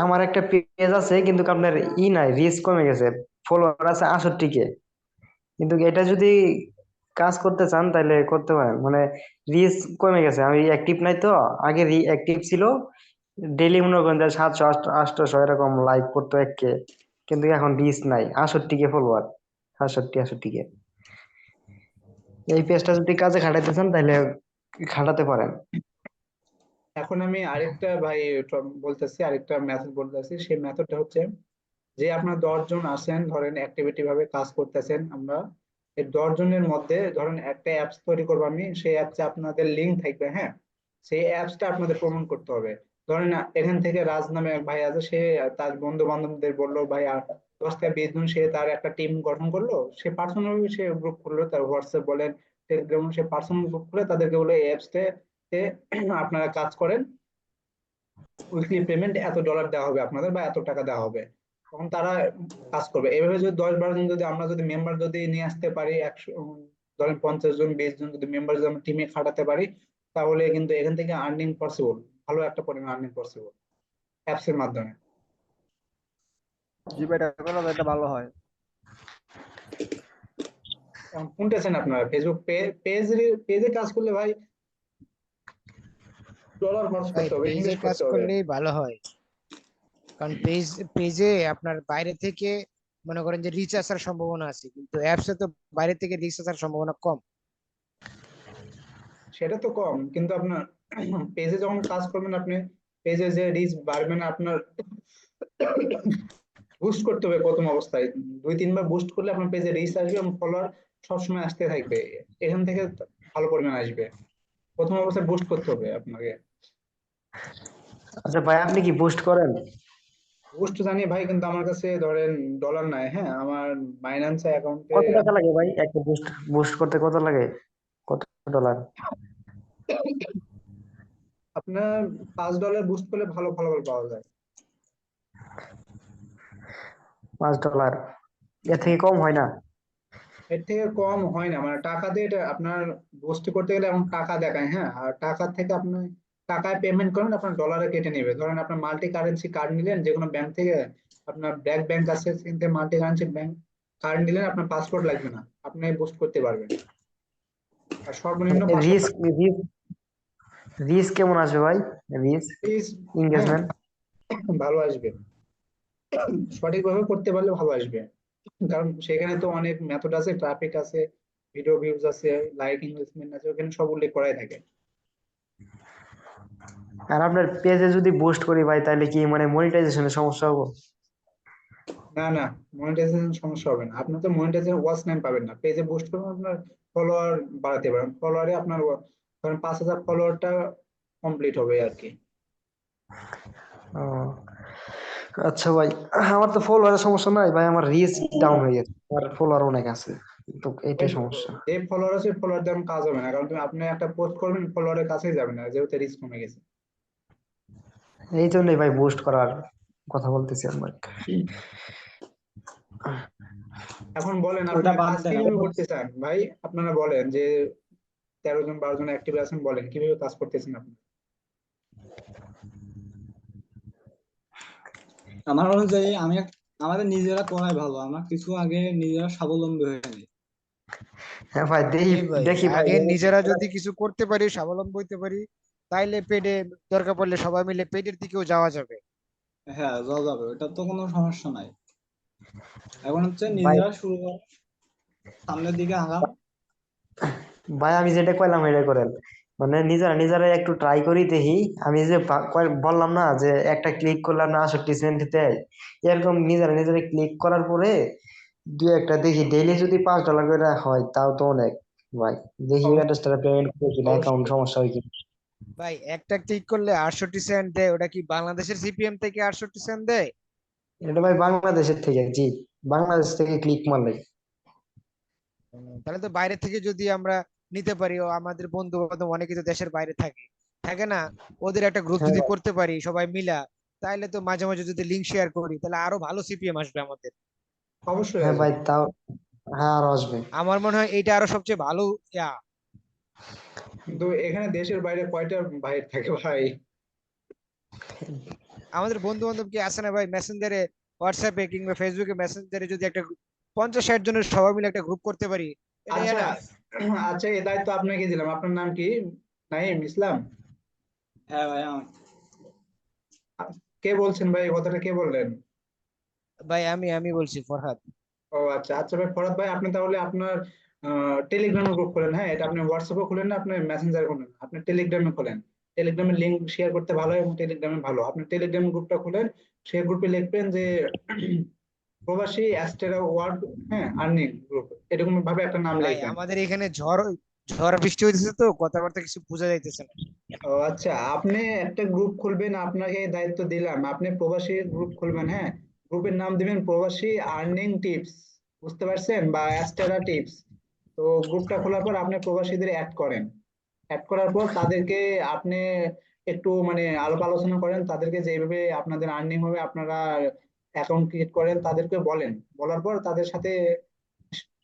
আমার একটা পেজ আছে কিন্তু আপনার নাই, রিচ কমে গেছে। ফলোয়ার আছে 68 কে। কিন্তু এটা যদি কাজ করতে চান তাহলে করতে পারেন, মানে রিচ কমে গেছে। আমি অ্যাক্টিভ নাই তো, আগে অ্যাক্টিভ ছিল। ডেইলি মনে করেন যে 700 800 এরকম লাইক করতো 1 কে। কিন্তু এখন রিচ নাই, 68 কে ফলোয়ার, 68 কে। এই পেজটা যদি কাজে খাটাইতে চান তাহলে খাটাতে পারেন। এখন আমি আরেকটা ভাই বলতেছি, আরেকটা মেথড বলতেছি। সেই মেথডটা হচ্ছে যে আপনার 10 জন আছেন, ধরেন অ্যাক্টিভিটি ভাবে কাজ করতেছেন, আমরা এই 10 জনের মধ্যে ধরেন একটা অ্যাপস তৈরি করবো আমি, সেই অ্যাপসে আপনাদের লিঙ্ক থাকবে, হ্যাঁ। সেই অ্যাপসটা আপনাদের প্রমোট করতে হবে। ধরেন এখান থেকে রাজ নামে এক ভাই আছে, সে তার বন্ধু বান্ধবদের বললো ভাই, আর 10 থেকে 20 জন, সে তার একটা টিম গঠন করলো, সে পার্সোনাল সে গ্রুপ খুললো, তার হোয়াটসঅ্যাপ বলেন, টেলিগ্রাম, সে পার্সোনাল গ্রুপ খুলে তাদেরকে বলে এই অ্যাপসতে আপনারা কাজ করেন, উইকলি পেমেন্ট $এত দেওয়া হবে আপনাদের, বা এত টাকা দেওয়া হবে, তখন তারা কাজ করবে। এইভাবে যদি 10-12 জন যদি আমরা যদি মেম্বার যদি নিয়ে আসতে পারি, 100 ধরেন 50 জন 20 জন যদি মেম্বার যদি আমরা টিমে খাটাতে পারি, তাহলে কিন্তু এখান থেকে আর্নিং পসিবল, ভালো একটা পরিমাণ আর্নিং পসিবল অ্যাপস এর মাধ্যমে। জি ভাই, এটা করলে তো এটা ভালো হয়। এখন শুনতেছেন আপনারা, ফেসবুক পেজে কাজ করলে ভাই ডলার খরচ ভাই করতে হবে, পেজে ইনভেস্ট কাজ করতে হবে। করলেই ভালো হয়, কারণ পেজে আপনার বাইরে থেকে মনে করেন যে রিচ আসার সম্ভাবনা আছে, কিন্তু অ্যাপসে তো বাইরে থেকে রিচ আসার সম্ভাবনা কম। সেটা তো কম, কিন্তু আপনার পেজে যখন কাজ করবেন, আপনি পেজে যে রিচ বাড়বে না আপনার, বুস্ট করতে হবে প্রথম অবস্থায়। 2-3 বার বুস্ট করলে আপনার পেজে রিচ আসবে এবং ফলোয়ার সবসময় আসতে থাকবে, এখান থেকে ভালো পরিমাণ আসবে। প্রথম অবস্থায় বুস্ট করতে হবে আপনাকে। আচ্ছা ভাই, আপনি কি বুস্ট করেন? বুস্ট জানি ভাই, কিন্তু আমার কাছে ধরেন ডলার নাই, হ্যাঁ, আমার বাইন্যান্স অ্যাকাউন্টে কত টাকা লাগে ভাই একটা বুস্ট বুস্ট করতে, কত লাগে, কত ডলার? আপনার $5 বুস্ট করলে ভালো ফলাফল পাওয়া যায়। $5? এর থেকে কম হয় না? এর থেকে কম হয় না, মানে টাকা দিয়ে এটা আপনার বুস্ট করতে গেলে এখন টাকা দেখায়, হ্যাঁ, আর টাকা থেকে আপনি টাকায় পেমেন্ট করেন, আপনার ডলারে কেটে নেবে। ধরেন আপনার মাল্টি কারেন্সি কার্ড নিলেন যে কোনো ব্যাংক থেকে, আপনার ব্ল্যাক ব্যাংক আছে, কিন্তু মাল্টি কারেন্সি ব্যাংক কার্ড নিলেন, আপনার পাসপোর্ট লাগবে না, আপনি বুস্ট করতে পারবেন, আর সর্বনিম্ন 500 রিস্ক টাকা। রিস্ক রিস্ক কেমন আসবে ভাই? রিস্ক, প্লিজ, হ্যাঁ, এঙ্গেজমেন্ট? ভালো আসবে, সঠিকভাবে করতে পারলে ভালো আসবে। কারণ সেখানে তো অনেক মেথড আছে, ট্রাফিক আছে, ভিডিও ভিউজ আছে, লাইক ইনভেস্টমেন্ট আছে, ওখানে সব উল্লেখ করাই থাকে। আর আপনার পেজে যদি বুস্ট করি ভাই তাহলে কি মানে মনিটাইজেশনের সমস্যা হবে? না না, মনিটাইজেশন সমস্যা হবে না, আপনার তো মনিটাইজেশন ওয়াচ টাইম পাবেন না, পেজে বুস্ট করবেন, আপনার ফলোয়ার বাড়াতে পারেন, ফলোয়ারে আপনার ধরেন 5,000 ফলোয়ারটা কমপ্লিট হবে আর কি। ও আচ্ছা ভাই, আমার তো ফলোয়ারের সমস্যা নাই ভাই, আমার রিচ ডাউন হয়ে গেছে, আর ফলোয়ার অনেক আছে, তো ওই এইটাই সমস্যা। যে ফলোয়ার আছে, ফলোয়ার দিয়ে কাজ হবে না, কারণ আপনি একটা পোস্ট করবেন, ফলোয়ারের কাছেই যাবে না, যেহেতু রিচ কমে গেছে। এই জন্যই ভাই বুস্ট করার কথা বলতেছি আমরা। এখন বলেন ওটা আপনার বাদ কাজ দেন কিভাবে এখন। করতে চান ভাই, আপনারা বলেন যে 13 জন 12 জন অ্যাক্টিভ আছেন, বলেন কিভাবে কাজ করতেছেন আপনি। আমার অনুযায়ী আমাদের নিজেরা করাই ভালো, আমরা কিছু আগে নিজেরা স্বাবলম্বী হয়ে নিই। হ্যাঁ ভাই, দেখি জি ভাই, দেখি ভাই। আগে নিজেরা যদি কিছু করতে পারি, স্বাবলম্বী হইতে পারি, তাইলে পেডে দরকার পড়লে সবাই মিলে পেডের দিকেও যাওয়া যাবে। হ্যাঁ, যাওয়া যাবে, ওটা তো কোনো সমস্যা নাই। এখন হচ্ছে ভাই নিজেরা শুরু করা, সামনের দিকে আগাম। ভাই আমি যেটা কইলাম এটা করেন, মানে নিজেরা নিজেরা একটু ট্রাই করি দেখি। আমি যে বললাম না যে একটা ক্লিক করলাম না 68 সেন্ট দেয়, এরকম নিজেরা নিজেরা ক্লিক করার পরে দুই একটা দেখি, ডেইলি যদি $5 করে হয় তাও তো অনেক ভাই। দেখি অবশ্যই অ্যাড্রেসটা পেমেন্ট করে কিনা, অ্যাকাউন্ট অবশ্যই। সমস্যা হয় কি। ভাই একটা ক্লিক করলে 68 সেন্ট দেয়, ওটা কি বাংলাদেশের সিপিএম থেকে 68 সেন্ট দেয়? এটা ভাই বাংলাদেশের থেকে, জি, বাংলাদেশ থেকে ক্লিক মারলে। তাহলে তো বাইরে থেকে যদি আমরা নিতে পারি, ও আমাদের বন্ধু বান্ধব অনেকে তো দেশের বাইরে থাকে, থাকে না, ওদের একটা গ্রুপ হ্যাঁ যদি ভাই, করতে পারি সবাই মিলা, তাইলে তো মাঝে মাঝে যদি লিঙ্ক শেয়ার করি তাহলে আরো ভালো সিপিএম আসবে আমাদের। অবশ্যই হ্যাঁ আসবে। ভাই, তাও হ্যাঁ আরো আসবে। আমার মনে হয় এইটা আরো সবচেয়ে ভালো ইয়া। কিন্তু এখানে দেশের বাইরে কয়টা ভাই থাকে ভাই? আমাদের বন্ধু বান্ধব কি আছে না ভাই, মেসেঞ্জারে, হোয়াটসঅ্যাপে কিংবা ফেসবুকে মেসেঞ্জারে যদি একটা 50-60 জনের সবাই মিলে একটা গ্রুপ করতে পারি, এটা আচ্ছা এনাফ। আচ্ছা, এই দায়িত্ব আপনাকে দিলাম। আপনার নাম কি? নাইম ইসলাম? হ্যাঁ ভাই কে বলছেন ভাই, এই কথাটা কে বললেন? ভাই আমি বলছি, ফরহাদ। ও আচ্ছা আচ্ছা ভাই, ফরাদ ভাই, আপনি তাহলে আপনার টেলিগ্রামে গ্রুপ খোলেন। হ্যাঁ, এটা আপনি হোয়াটসঅ্যাপে খুলেন না, আপনি মেসেঞ্জারে খুলেন, আপনি টেলিগ্রামে খোলেন। টেলিগ্রামের লিংক শেয়ার করতে ভালো হয় এবং টেলিগ্রামে ভালো। আপনি টেলিগ্রাম গ্রুপটা খুলেন, সেই গ্রুপে লিখবেন যে প্রবাসী অ্যাস্টেরা ওয়ার্ল্ড, হ্যাঁ, আর্নিং গ্রুপ, এরকম ভাবে একটা নাম ভাই লিখবেন। আমাদের এখানে ঝড় ঝড় বৃষ্টি হইতেছে তো, কথাবার্তা কিছু বোঝা যাইতেছে না। ও আচ্ছা, আপনি একটা গ্রুপ খুলবেন, আপনাকে এই দায়িত্ব দিলাম। আপনি প্রবাসী গ্রুপ খুলবেন, হ্যাঁ। গ্রুপের নাম দিবেন প্রবাসী আর্নিং টিপস, বুঝতে পারছেন, বা অ্যাস্টেরা টিপস। তো গ্রুপটা খোলার পর আপনি প্রবাসীদের অ্যাড করেন। অ্যাড করার পর তাদেরকে আপনি একটু মানে আলাপ আলোচনা করেন, তাদেরকে যেভাবে আপনাদের আর্নিং হবে আপনারা অ্যাকাউন্ট ক্রিয়েট করেন, তাদেরকে বলেন। বলার পর তাদের সাথে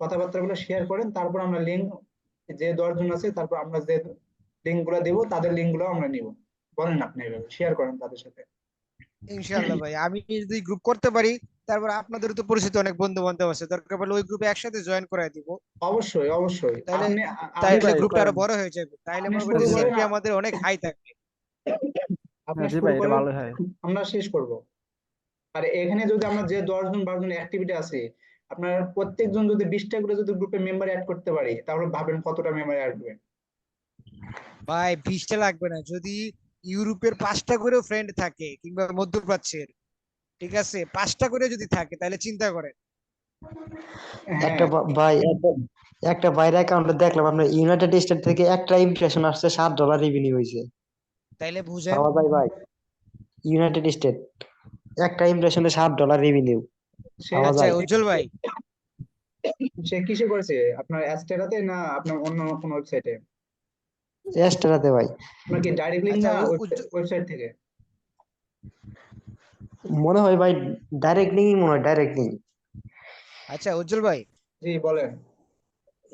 কথাবার্তাগুলো শেয়ার করেন। তারপর আমরা লিঙ্ক, যে 10 জন আছে, তারপর আমরা যে লিঙ্ক গুলো দেবো, তাদের লিঙ্ক গুলো আমরা নিব। বলেন, আপনি এভাবে শেয়ার করেন তাদের সাথে। ইনশাআল্লাহ ভাই, আমি যদি গ্রুপ করতে পারি, তারপর আপনাদের তো পরিচিত অনেক বন্ধু বান্ধব আছে, দরকার পড়লে ওই গ্রুপে একসাথে জয়েন করাই দিব। অবশ্যই অবশ্যই। তাইলে আপনি আপনি জি তাইলে ভাই গ্রুপটা আরো করেন। বড় হয়ে যাবে, তাইলে আপনি মনে করেন শুরু যে করেন সিপি আমাদের অনেক হাই থাকবে। আপনি হ্যাঁ জি শুরু ভাই, এটা করেন, ভালোই হয়। আমরা শেষ করব। আর এখানে যদি আমরা যে 10 জন 12 জন অ্যাক্টিভিটি আছে, আপনার প্রত্যেকজন যদি 20টা করে যদি গ্রুপে মেম্বার অ্যাড করতে পারি, তাহলে ভাবেন কতটা মেম্বার অ্যাড হবে। ভাই 20টা লাগবে না, যদি ইউরোপের 5টা করেও ফ্রেন্ড থাকে কিংবা মধ্যপ্রাচ্যের, ঠিক আছে, 5টা করে যদি থাকে তাহলে চিন্তা করেন। হ্যাঁ, ভাই একটা বাইরে অ্যাকাউন্টে দেখলাম আপনার ইউনাইটেড স্টেট থেকে একটা ইমপ্রেশন আসছে, $7 রেভিনিউ হয়েছে। তাইলে বুঝেন। পাওয়া যায় ভাই? ইউনাইটেড স্টেট একটা ইমপ্রেশনে $7 রেভিনিউ সে পাওয়া আচ্ছা যায়। উজ্জ্বল ভাই, সে কিসে করেছে, আপনার অ্যাস্টেরাতে না আপনার অন্য কোনো ওয়েবসাইটে? এক্সট্রাতে ভাই। আপনার কি ডাইরেক্ট লিঙ্ক আচ্ছা না উজ্জ্বল, ওয়েবসাইট থেকে? মনে হয় ভাই ডাইরেক্ট লিঙ্ক, মনে হয় ডাইরেক্ট লিঙ্ক। আচ্ছা উজ্জ্বল ভাই, জি বলেন।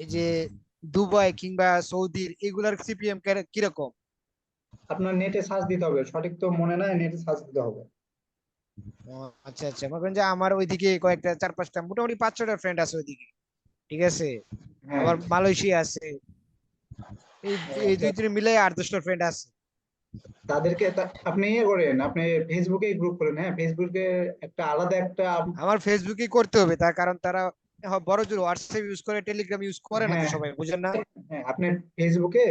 এই যে দুবাই কিংবা সৌদির এগুলার সিপিএম কিরকম? আপনার নেটে সার্চ দিতে হবে, সঠিক তো মনে নাই, নেটে সার্চ দিতে হবে। ও, আচ্ছা আচ্ছা, মনে করেন যে আমার ওইদিকে কয়েকটা 4-5টা মোটামুটি 5-6টা ফ্রেন্ড আছে ওইদিকে, ঠিক আছে, হ্যাঁ। আবার মালয়েশিয়া আছে, এই এই আচ্ছা, 2-3 মিলাই 8-10টা ফ্রেন্ড আছে। তাদেরকে আপনি ইয়ে করেন, আপনি ফেসবুকে গ্রুপ করেন। হ্যাঁ, ফেসবুকে একটা আলাদা একটা আমার ফেসবুকে করতে হবে, তার কারণ তারা বড় জোর হোয়াটসঅ্যাপ ইউজ করে, টেলিগ্রাম ইউজ করে না তো হ্যাঁ সবাই, বুঝেন না? হ্যাঁ, আপনি ফেসবুকে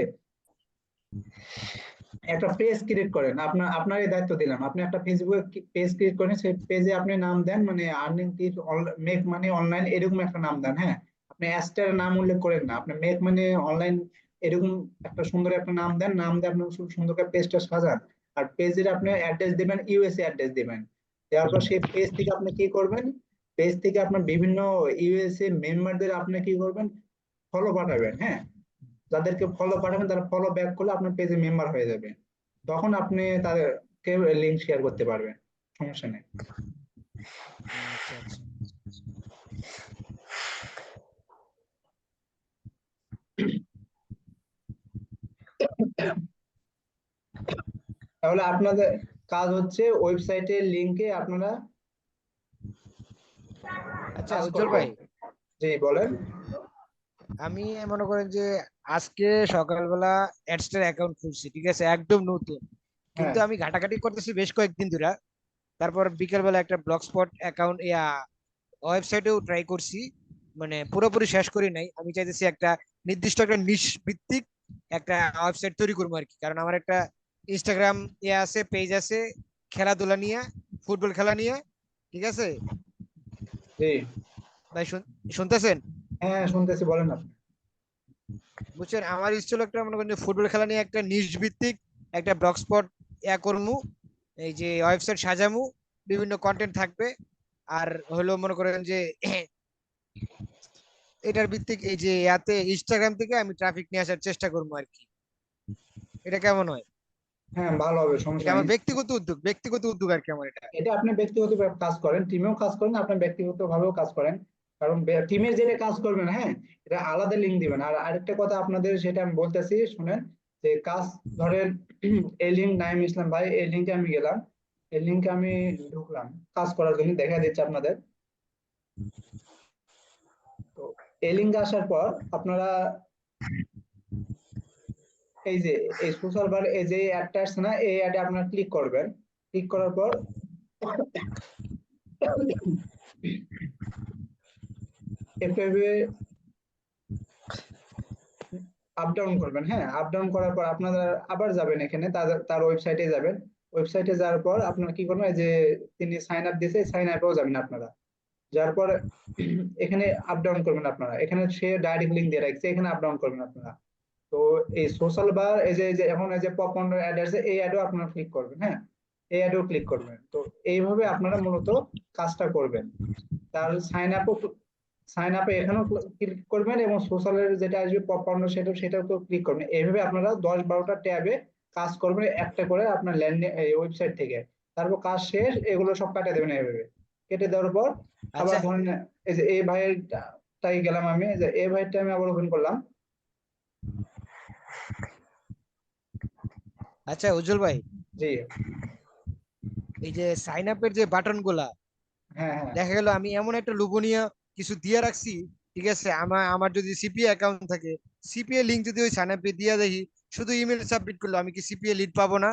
একটা পেজ ক্রিয়েট করেন। আপনার এই দায়িত্ব দিলাম। আপনি একটা ফেসবুকে পেজ ক্রিয়েট করেন, সেই পেজে আপনি নাম দেন মানে earning tips make money online, এরকম একটা নাম দেন। হ্যাঁ, আপনি অ্যাস্টার নাম উল্লেখ করেন না, আপনি মেক মানি অনলাইন এরকম একটা সুন্দর একটা নাম দেন। নাম দিয়ে আপনি খুব সুন্দর করে পেজটা সাজান। আর পেজের আপনি অ্যাড্রেস দিবেন, ইউএসএ অ্যাড্রেস দিবেন। দেওয়ার পর সেই পেজ থেকে আপনি কি করবেন, পেজ থেকে আপনার বিভিন্ন ইউএসএ মেম্বারদের আপনি কি করবেন, ফলো পাঠাবেন। হ্যাঁ, যাদেরকে ফলো পাঠাবেন তারা ফলো ব্যাক করলে আপনার পেজে মেম্বার হয়ে যাবে। তখন আপনি তাদেরকে লিঙ্ক শেয়ার করতে পারবেন, সমস্যা নেই। আচ্ছা আচ্ছা। তাহলে আপনাদের কাজ হচ্ছে ওয়েবসাইটের লিঙ্কে আপনারা আচ্ছা কাজ উজ্জ্বল করবেন। ভাই, জি বলেন। আমি মনে করেন যে আজকে সকালবেলা অ্যাডস্টার অ্যাকাউন্ট খুলছি, ঠিক আছে, একদম নতুন, হ্যাঁ, কিন্তু আমি ঘাটাঘাটি করতেছি বেশ কয়েকদিন ধরে। তারপর বিকেলবেলা একটা ব্লগ স্পট অ্যাকাউন্ট ওয়েবসাইটেও ট্রাই করছি, মানে পুরোপুরি শেষ করি নাই। আমি চাইতেছি একটা নির্দিষ্ট একটা নিশ ভিত্তিক একটা ওয়েবসাইট তৈরি করবো আর কি, কারণ আমার একটা ইনস্টাগ্রাম আছে, পেজ আছে, খেলাধুলা নিয়ে, ফুটবল খেলা নিয়ে, ঠিক আছে। জি ভাই শুনতেছেন? হ্যাঁ শুনতেছি, বলেন আপনি। বুঝছেন, আমার ইচ্ছে হলো একটা মনে করেন যে ফুটবল খেলা নিয়ে একটা নিশ ভিত্তিক একটা ব্লগ স্পট করমু, এই যে ওয়েবসাইট সাজামু, বিভিন্ন কন্টেন্ট থাকবে। আর হলো মনে করেন যে এটার ভিত্তিক এই যে ইনস্টাগ্রাম থেকে আমি ট্রাফিক নিয়ে আসার চেষ্টা করবো আর কি। এটা কেমন হয়? হ্যাঁ ভালো হবে, এটা সমস্যা আমার নেই। ব্যক্তিগত উদ্যোগ আর কি আমার এটা। এটা আপনি ব্যক্তিগত কাজ করেন, টিমেও কাজ করেন, আপনি ব্যক্তিগত ভাবেও কাজ করেন। কারণ টিমের যেটা কাজ করবেন, হ্যাঁ, এটা আলাদা লিঙ্ক দিবেন। আর আরেকটা কথা আপনাদের, সেটা আমি বলতেছি শুনেন, যে কাজ ধরেন এই লিঙ্ক নাইম ইসলাম ভাই, এই লিঙ্কে আমি গেলাম, এই লিঙ্কে আমি ঢুকলাম কাজ করার জন্য, দেখা দিচ্ছে আপনাদের। তো এই লিঙ্কে আসার পর আপনারা এই যে এই সোশ্যাল বার, এই যে অ্যাডটা আসছে না, এই অ্যাডে আপনারা ক্লিক করবেন। ক্লিক করার পর এভাবে আপ ডাউন করবেন। হ্যাঁ, আপ ডাউন করার পর আপনারা আবার যাবেন এখানে, তার ওয়েবসাইটে যাবেন। ওয়েবসাইটে যাওয়ার পর আপনারা কি করবেন, এই যে তিনি সাইন আপ দিয়েছে, সাইন আপেও যাবেন আপনারা। যার পর এখানে আপ ডাউন করবেন আপনারা, এখানে সে ডাইরেক্ট লিঙ্ক দিয়ে রাখছে, এখানে আপ ডাউন করবেন আপনারা। তো এই সোশ্যাল বার, এই যে এখন এই যে পপ অ্যাড আছে, এই অ্যাডও আপনারা ক্লিক করবেন। হ্যাঁ, এই অ্যাডও ক্লিক করবেন। তো এইভাবে আপনারা মূলত কাজটা করবেন। তার সাইন আপে এখানেও ক্লিক করবেন, এবং সোশ্যালের যেটা আসবে পপ সেটাও তো ক্লিক করবেন। এইভাবে আপনারা 10-12টা ট্যাবে কাজ করবেন, একটা করে আপনার ওয়েবসাইট থেকে। তারপর কাজ শেষ, এগুলো সব কাটিয়ে দেবেন এইভাবে। কেটে দেওয়ার পর আবার আচ্ছা ধরেন এই যে এই ভাইয়ের টাই গেলাম আমি, এই যে এই ভাইটা আমি আবার ওপেন করলাম। আচ্ছা উজ্জ্বল ভাই, জি। এই যে সাইন আপের যে বাটন গুলা, হ্যাঁ হ্যাঁ দেখা গেল আমি এমন একটা লোভনীয় কিছু দিয়ে রাখছি, ঠিক আছে, আমার আমার যদি সিপিএ অ্যাকাউন্ট থাকে, সিপিএ লিংক যদি ওই সাইন আপে দিয়ে দেখি, শুধু ইমেল সাবমিট করলো, আমি কি সিপিএ লিড পাবো না?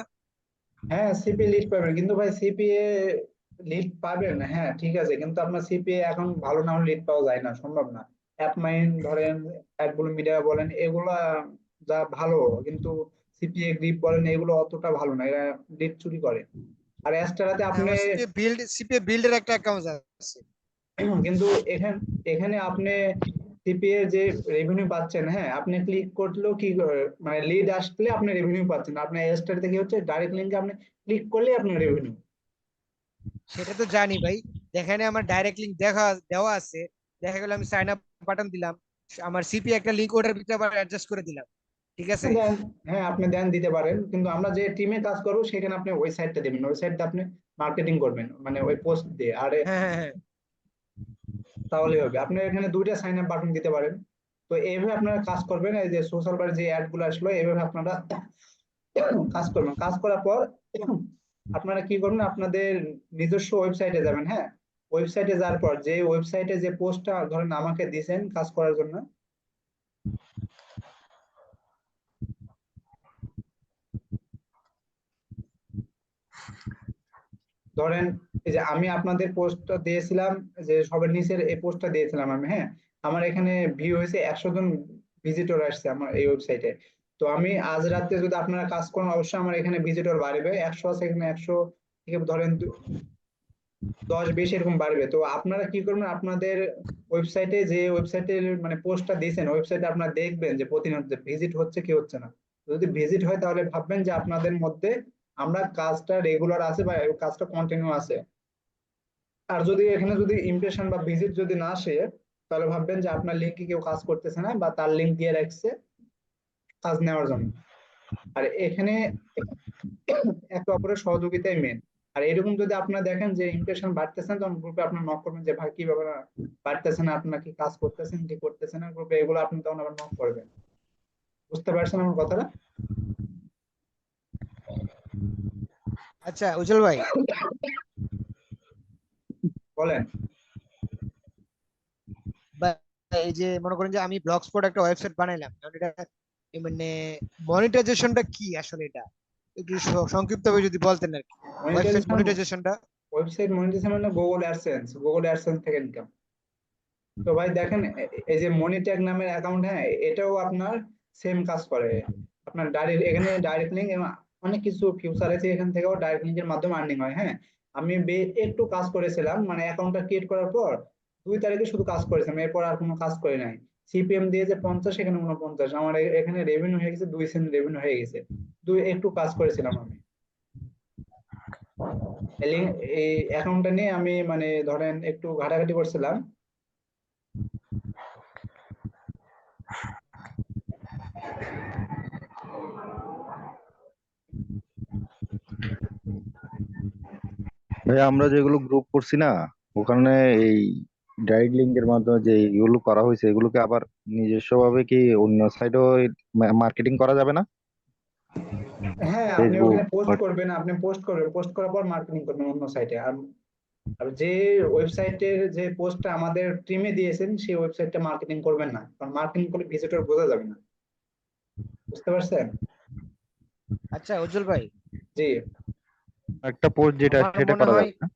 হ্যাঁ, সিপিএ লিড পাবেন, কিন্তু ভাই সিপিএ লিড পাবেন, হ্যাঁ ঠিক আছে, কিন্তু আপনার সিপিএ এখন ভালো না হলে লিড পাওয়া যায় না, সম্ভব না। অ্যাপ মাইন ধরেন, অ্যাডবুল মিডিয়া বলেন, এগুলা যা ভালো, কিন্তু সিপিএ গ্রিপ বলেন, এগুলো অতটা ভালো না, এরা লিড চুরি করে। আর এক্সট্রাতে হ্যাঁ, আপনি আমার সিপিএ বিল্ডের একটা অ্যাকাউন্ট আছে। কিন্তু এখানে আপনি সিপিএ যে রেভিনিউ পাচ্ছেন, হ্যাঁ, আপনি ক্লিক করলেও কি মানে লিড আসলে আপনি রেভিনিউ পাচ্ছেন। আপনার এক্সট্রা থেকে হচ্ছে ডাইরেক্ট লিঙ্কে আপনি ক্লিক করলে আপনার রেভিনিউ। সেটা তো জানি ভাই, এখানে আমার ডাইরেক্ট লিংক দেওয়া আছে, দেখা গেল আমি সাইন আপ বাটন দিলাম, আমার সিপি একটা লিংক ওটার ভিতরে আবার অ্যাডজাস্ট করে দিলাম, ঠিক আছে। দেন, হ্যাঁ আপনি দেন দিতে পারেন, কিন্তু আমরা যে টিমে কাজ করবো সেখানে আপনি ওই সাইডটা দেবেন, ওই সাইডটা আপনি মার্কেটিং করবেন, মানে ওই পোস্ট দিয়ে। আর হ্যাঁ হ্যাঁ হ্যাঁ। তাহলে হবে, আপনি এখানে দুইটা সাইন আপ বাটন দিতে পারেন। তো এইভাবে আপনারা কাজ করবেন, এই যে সোশ্যাল বার যে অ্যাড গুলো আসলো, এইভাবে আপনারা কাজ করবেন। কাজ করার পর আপনারা কি করবেন, আপনাদের নিজস্ব ওয়েবসাইটে যাবেন। হ্যাঁ, ওয়েবসাইটে যাওয়ার পর যে ওয়েবসাইটে যে পোস্টটা ধরেন আমাকে দিয়েছেন কাজ করার জন্য, ধরেন এই যে আমি আপনাদের পোস্টটা দিয়েছিলাম, যে সবার নিচের এই পোস্টটা দিয়েছিলাম আমি, হ্যাঁ, আমার এখানে ভিউ হয়েছে 100 জন ভিজিটর আসছে আমার এই ওয়েবসাইটে। তো আমি আজ রাতে যদি আপনারা কাজ করেন, অবশ্যই আমার এখানে ভিজিটর বাড়বে, 100 আছে এখানে, 100 থেকে ধরেন 10-20 এরকম বাড়বে। তো আপনারা কি করবেন, আপনাদের ওয়েবসাইটে যে ওয়েবসাইটের মানে পোস্টটা দিয়েছেন, ওয়েবসাইটে আপনারা দেখবেন যে প্রতিনিয়ত ভিজিট হচ্ছে কি হচ্ছে না। যদি ভিজিট হয় তাহলে ভাববেন যে আপনাদের মধ্যে আমরা কাজটা রেগুলার আছে বা কাজটা কন্টিনিউ আছে। আর যদি এখানে যদি ইমপ্রেশন বা ভিজিট যদি না আসে, তাহলে ভাববেন যে আপনার লিঙ্কে কেউ কাজ করতেছে না, বা তার লিঙ্ক দিয়ে রাখছে কাজ নেওয়ার জন্য। আর এখানে একে অপরের সহযোগিতাই মেন। আর এরকম যদি আপনারা দেখেন যে ইমপ্রেশন বাড়তেছে না, তখন গ্রুপে আপনার নক করবেন যে ভাই কি ব্যাপার, বাড়তেছে না, আপনার কি কাজ করতেছেন কি করতেছেন না গ্রুপে, এগুলো আপনি তখন আবার নক করবেন। বুঝতে পারছেন আমার কথাটা? আচ্ছা উজ্জ্বল ভাই, বলেন। বা এই যে মনে করেন যে আমি ব্লগ স্পট একটা ওয়েবসাইট বানাইলাম, এখন এটা মানে মনিটাইজেশনটা কি আসলে, এটা একটু সংক্ষিপ্ত ভাবে যদি বলতেন আর কি, ওয়েবসাইট মনিটাইজেশন, মনিটাইজেশনটা। ওয়েবসাইট মনিটাইজেশন মানে গুগল অ্যাডসেন্স থেকে ইনকাম। তো ভাই দেখেন, এই যে মনিট্যাগ নামের অ্যাকাউন্ট, হ্যাঁ, এটাও আপনার সেম কাজ করে। আপনার ডাইরেক্ট এখানে ডাইরেক্ট লিঙ্ক এবং অনেক কিছু ফিউচার আছে, এখান থেকেও ডাইরেক্ট লিঙ্কের মাধ্যমে আর্নিং হয়। হ্যাঁ, আমি একটু কাজ করেছিলাম, মানে অ্যাকাউন্টটা ক্রিয়েট করার পর 2 তারিখে শুধু কাজ করেছিলাম, এরপর আর কোনো কাজ করে নাই। সিপিএম দিয়ে যে 50, এখানে 49, আমার এখানে রেভিনিউ হয়ে গেছে 2 সেন্ট, রেভিনিউ হয়ে গেছে। একটু কাজ করেছিলাম আমি। এই অ্যাকাউন্টটা নিয়ে আমি মানে ধরেন একটু ঘাটাঘাটি করছিলাম। ভাই আমরা যেগুলো গ্রুপ করছি না, ওখানে এই ডাইরেক্ট লিঙ্কের মাধ্যমে যে এগুলো করা হয়েছে, এগুলোকে আবার নিজস্ব ভাবে কি অন্য সাইডেও মার্কেটিং করা যাবে না? হ্যাঁ, আপনি ফেসবুক। ওখানে পোস্ট করবেন, পোস্ট করার পর মার্কেটিং করবেন অন্য সাইটে। আর আর যে ওয়েবসাইটের যে পোস্টটা আমাদের টিমে দিয়েছেন, সেই ওয়েবসাইটটা মার্কেটিং করবেন না, কারণ মার্কেটিং করলে ভিজিটর বোঝা যাবে না। বুঝতে পারছেন? আচ্ছা উজ্জ্বল ভাই, জি। একটা পোস্ট যেটা আমার সেটা মনে করা হয় যাবে না?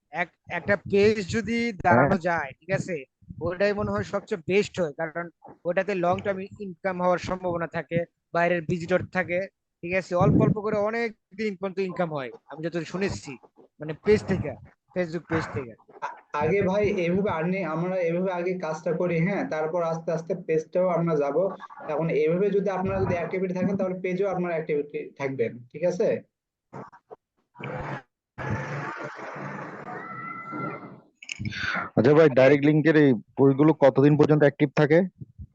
একটা পেজ যদি হ্যাঁ। দাঁড়ানো যায়, ঠিক আছে, ওটাই মনে হয় সবচেয়ে বেস্ট হয়, কারণ ওটাতে লং টার্ম ইনকাম হওয়ার সম্ভাবনা থাকে, বাইরের ভিজিটর থাকে, ঠিক আছে, অল্প অল্প করে অনেক দিন পর্যন্ত ইনকাম হয়, আমি যতদূর শুনেছি, মানে পেজ থেকে, ফেসবুক পেজ থেকে। আগে ভাই আমরা এভাবে আগে কাজটা করি, হ্যাঁ, তারপর আস্তে আস্তে পেজটাও আমরা যাব। এখন এইভাবে যদি আপনারা যদি অ্যাক্টিভিটি থাকেন, তাহলে পেজও আপনারা অ্যাক্টিভিটি থাকবেন, ঠিক আছে? আচ্ছা ভাই, ডাইরেক্ট লিঙ্কের এই বইগুলো কতদিন পর্যন্ত অ্যাক্টিভ থাকে?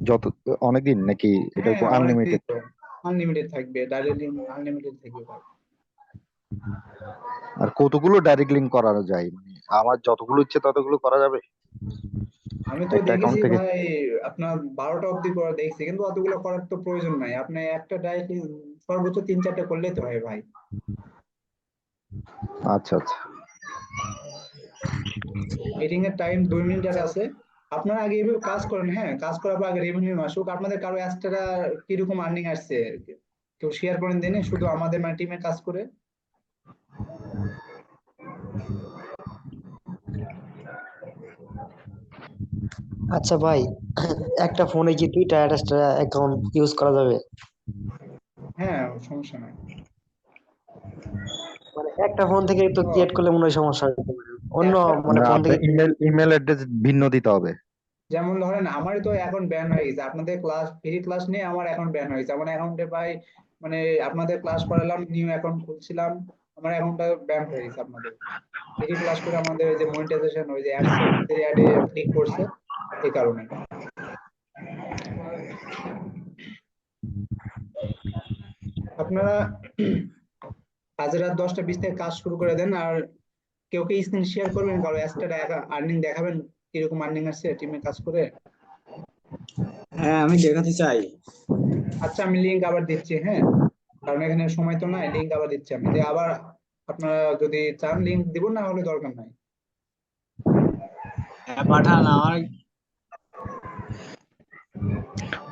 যত অনেকদিন নাকি এটা হ্যাঁ, অনেকদিন আনলিমিটেড? তো আনলিমিটেড থাকবে, ডাইরেক্ট আনলিমিটেড থাকবে ভাই। আর কতগুলো ডাইরেক্ট লিঙ্ক করানো যায়, মানে আমার যতগুলো ইচ্ছে ততগুলো করা যাবে আমি তো একটা দেখেছি অ্যাকাউন্ট থেকে? ভাই, আপনার 12টা অব্দি করা দেখছি, কিন্তু অতগুলো করার তো প্রয়োজন নাই। আপনি একটা ডাইরেক্ট সর্বোচ্চ 3-4টা করলেই তো হয় ভাই। আচ্ছা আচ্ছা। মিটিং এর টাইম 2 মিনিটের আছে। আপনারা আগে এইভাবে কাজ করেন, হ্যাঁ, কাজ করার পর আগে রেভিনিউ আসুক। আপনাদের কারো এক্সট্রা কিরকম আর্নিং আসছে কেউ শেয়ার করেন দেন, শুধু আমাদের মানে টিমে কাজ করে। আচ্ছা ভাই, একটা ফোনে কি 2টা অ্যাকাউন্ট ইউজ করা যাবে? হ্যাঁ, সমস্যা নাই। মানে একটা ফোন থেকে তো ক্রিয়েট করলে মনে হয় সমস্যা হতে পারে। অন্য একটা মানে মানে ফোন আপনার থেকে ইমেল অ্যাড্রেস ভিন্ন দিতে হবে? যেমন ধরেন আমারই তো অ্যাকাউন্ট ব্যান হয়ে গেছে, আপনাদের ফ্রি ক্লাস নিয়ে আমার অ্যাকাউন্ট ব্যান হয়ে গেছে। আমার অ্যাকাউন্টে ভাই মানে আপনাদের ক্লাস করালাম, নিউ অ্যাকাউন্ট খুলছিলাম, আমার অ্যাকাউন্টটা ব্যান হয়ে গেছে। আপনাদের ফ্রি ক্লাস করে আমাদের ওই যে মনিটাইজেশন, ওই যে অ্যাডস অ্যাডে ক্লিক করছে, এই কারণে। আপনারা আজ রাত 10টা 20 থেকে কাজ শুরু করে দেন। আর কেউ কে স্ক্রিন শেয়ার করবেন, কারো এক্সট্রা আর্নিং দেখাবেন, কিরকম আর্নিং আসছে টিমে কাজ করে। হ্যাঁ, আমি দেখাতে চাই। আচ্ছা, আমি লিংক আবার দিচ্ছি, হ্যাঁ, কারণ এখানে সময় তো নাই। লিংক আবার দিচ্ছি আমি, যে আবার আপনারা যদি চান লিংক দিব, না হলে দরকার নাই। হ্যাঁ, পাঠান আমার।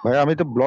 ভাই আমি তো ব্লগ